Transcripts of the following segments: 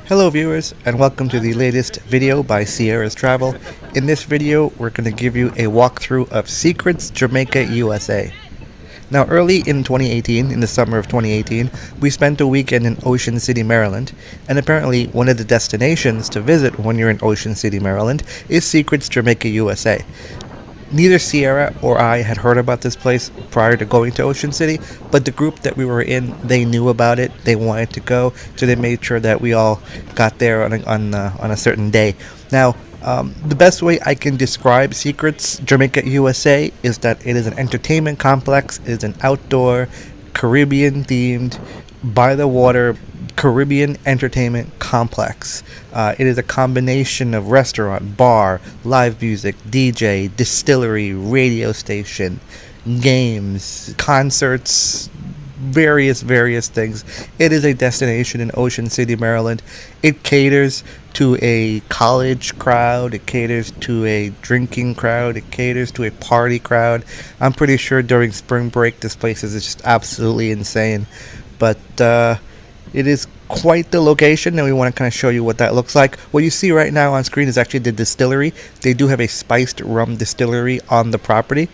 Hello viewers, and welcome to the latest video by Sierra's Travel. In this video, we're going to give you a walkthrough of Seacrets Jamaica USA. Now early in 2018, in the summer of 2018, we spent a weekend in Ocean City, Maryland, and apparently one of the destinations to visit when you're in Ocean City, Maryland is Seacrets Jamaica USA. Neither Sierra or I had heard about this place prior to going to Ocean City, but the group that we were in, they knew about it, they wanted to go, so they made sure that we all got there on a certain day. Now, the best way I can describe Seacrets Jamaica USA is that it is an entertainment complex, it is an outdoor, Caribbean-themed, by-the-water, Caribbean entertainment complex. It is a combination of restaurant, bar, live music, DJ, distillery, radio station, games, concerts, various things. It is a destination in Ocean City, Maryland. It caters to a college crowd, it caters to a drinking crowd, it caters to a party crowd. I'm pretty sure during spring break this place is just absolutely insane. But it is quite the location, and we want to kind of show you what that looks like. What you see right now on screen is actually the distillery. They do have a spiced rum distillery on the property.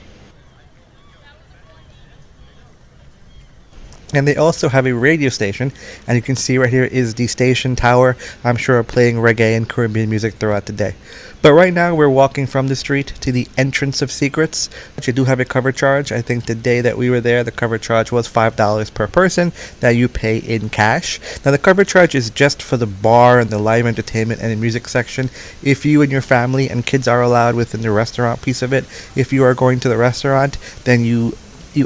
And they also have a radio station, and you can see right here is the station tower, I'm sure playing reggae and Caribbean music throughout the day. But right now we're walking from the street to the entrance of Seacrets. You do have a cover charge. I think the day that we were there, the cover charge was $5 per person that you pay in cash. Now the cover charge is just for the bar and the live entertainment and the music section. If you and your family and kids are allowed within the restaurant piece of it, if you are going to the restaurant, then you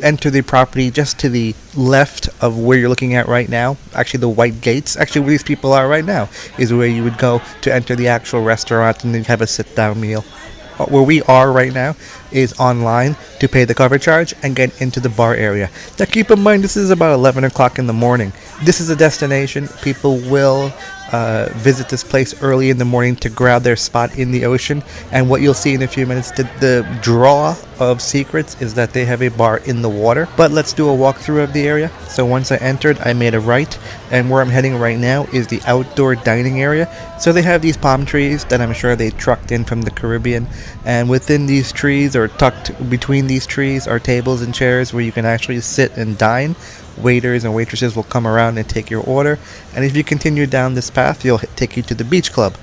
enter the property just to the left of where you're looking at right now. Actually, the white gates, actually where these people are right now, is where you would go to enter the actual restaurant and then have a sit-down meal. Where we are right now is online to pay the cover charge and get into the bar area. Now keep in mind, this is about 11 o'clock in the morning. This is a destination. People will visit this place early in the morning to grab their spot in the ocean. And what you'll see in a few minutes, the draw of Seacrets is that they have a bar in the water. But let's do a walkthrough of the area. So once I entered, I made a right, and where I'm heading right now is the outdoor dining area. So they have these palm trees that I'm sure they trucked in from the Caribbean, and within these trees, or tucked between these trees, are tables and chairs where you can actually sit and dine. Waiters and waitresses will come around and take your order, and if you continue down this path, you'll take you to the beach club.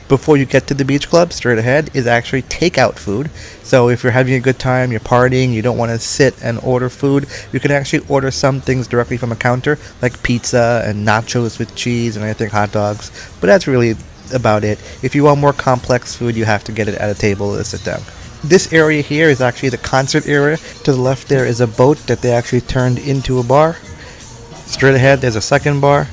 Before you get to the beach club, straight ahead is actually takeout food. So if you're having a good time, you're partying, you don't want to sit and order food, you can actually order some things directly from a counter, like pizza and nachos with cheese and I think hot dogs. But that's really about it. If you want more complex food, you have to get it at a table to sit down. This area here is actually the concert area. To the left there is a boat that they actually turned into a bar. Straight ahead there's a second bar.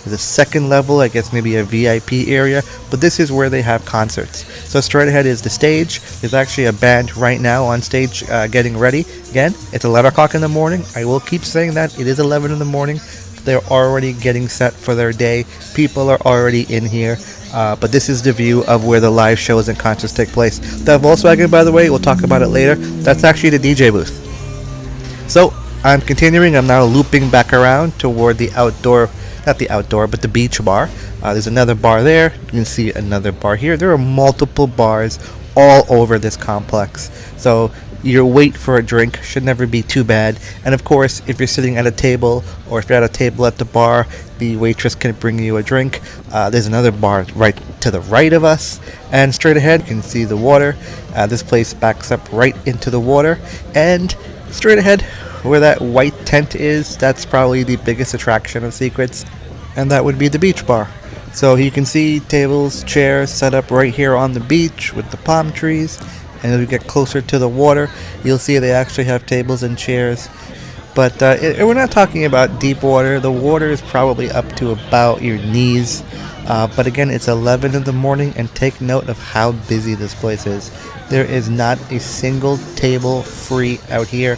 There's a second level, I guess maybe a VIP area, but this is where they have concerts. So straight ahead is the stage. There's actually a band right now on stage getting ready. Again, it's 11 o'clock in the morning. I will keep saying that. It is 11 in the morning. They're already getting set for their day. People are already in here. But this is the view of where the live shows and concerts take place. The Volkswagen, by the way, we'll talk about it later. That's actually the DJ booth. So I'm continuing. I'm now looping back around toward the outdoor, not the outdoor, but the beach bar. There's another bar there. You can see another bar here. There are multiple bars all over this complex. So your wait for a drink should never be too bad. And of course, if you're sitting at a table or if you're at a table at the bar, the waitress can bring you a drink. There's another bar right to the right of us, and straight ahead you can see the water. This place backs up right into the water, and straight ahead where that white tent is, that's probably the biggest attraction of Seacrets, and that would be the beach bar. So you can see tables, chairs set up right here on the beach with the palm trees. And as we get closer to the water, you'll see they actually have tables and chairs. But we're not talking about deep water. The water is probably up to about your knees. But again, it's 11 in the morning, and take note of how busy this place is. There is not a single table free out here.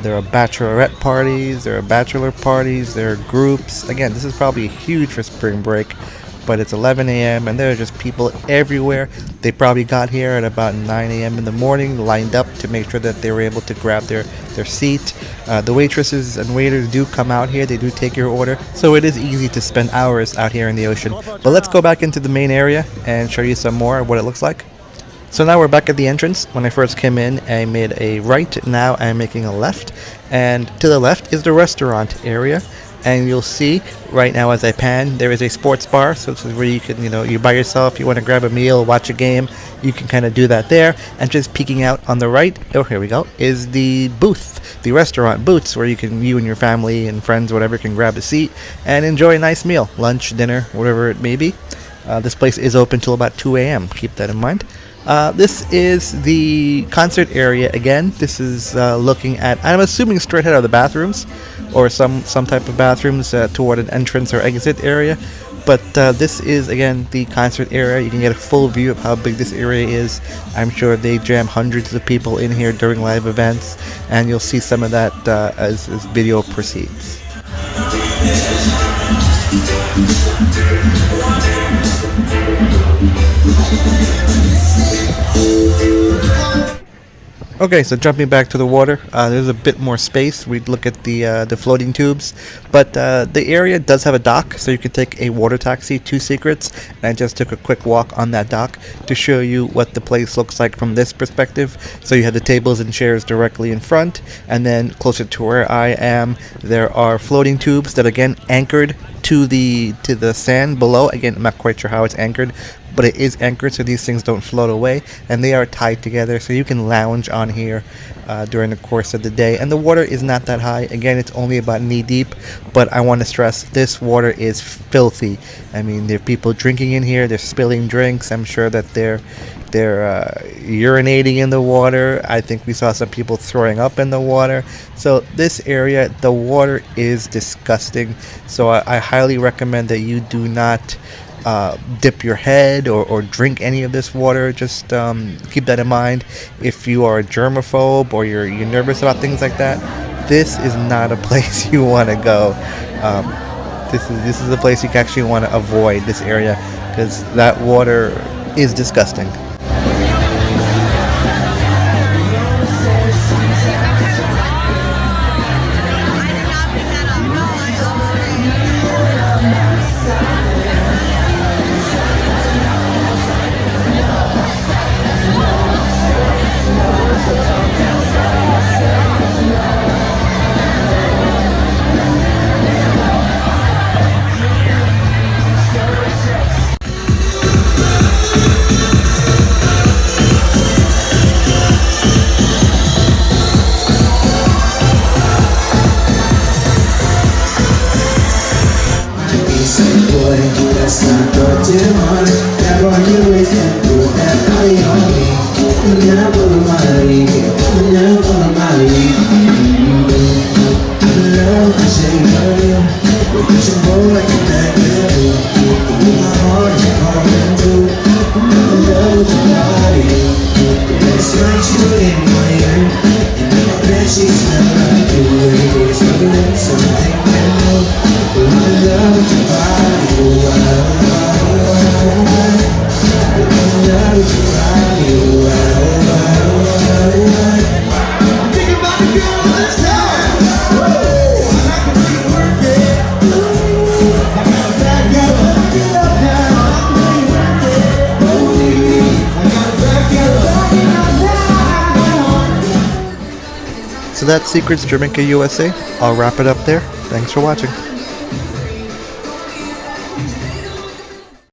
There are bachelorette parties, there are bachelor parties, there are groups. Again, this is probably huge for spring break. but it's 11 a.m. and there are just people everywhere. They probably got here at about 9 a.m. in the morning, lined up to make sure that they were able to grab their seat. The waitresses and waiters do come out here. They do take your order, so it is easy to spend hours out here in the ocean. But let's go back into the main area and show you some more of what it looks like. So now we're back at the entrance. When I first came in, I made a right. Now I'm making a left. And to the left is the restaurant area. And you'll see right now as I pan, there is a sports bar. So this is where you can, you're by yourself, you want to grab a meal, watch a game. You can kind of do that there. And just peeking out on the right, oh, here we go, is the booth, the restaurant booths, where you and your family and friends, whatever, can grab a seat and enjoy a nice meal, lunch, dinner, whatever it may be. This place is open till about 2 a.m. Keep that in mind. This is the concert area again. This is looking at, I'm assuming, straight ahead of the bathrooms, or some type of bathrooms toward an entrance or exit area. But this is, again, the concert area. You can get a full view of how big this area is. I'm sure they jam hundreds of people in here during live events, and you'll see some of that as video proceeds. Okay, so jumping back to the water, there's a bit more space. We'd look at the floating tubes, but the area does have a dock, so you can take a water taxi to Seacrets. And I just took a quick walk on that dock to show you what the place looks like from this perspective. So you have the tables and chairs directly in front, and then closer to where I am, there are floating tubes that again anchored to the sand below. Again, I'm not quite sure how it's anchored, but it is anchored so these things don't float away, and they are tied together so you can lounge on here during the course of the day. And the water is not that high. Again, it's only about knee deep, but I want to stress this water is filthy. I mean, there are people drinking in here, they're spilling drinks. I'm sure that they're urinating in the water. I think we saw some people throwing up in the water. So this area, the water is disgusting. So I highly recommend that you do not dip your head or drink any of this water. Just keep that in mind. If you are a germaphobe or you're nervous about things like that, this is not a place you want to go. This is a place you actually want to avoid, this area, because that water is disgusting. So that's Seacrets Jamaica USA. I'll wrap it up there. Thanks for watching.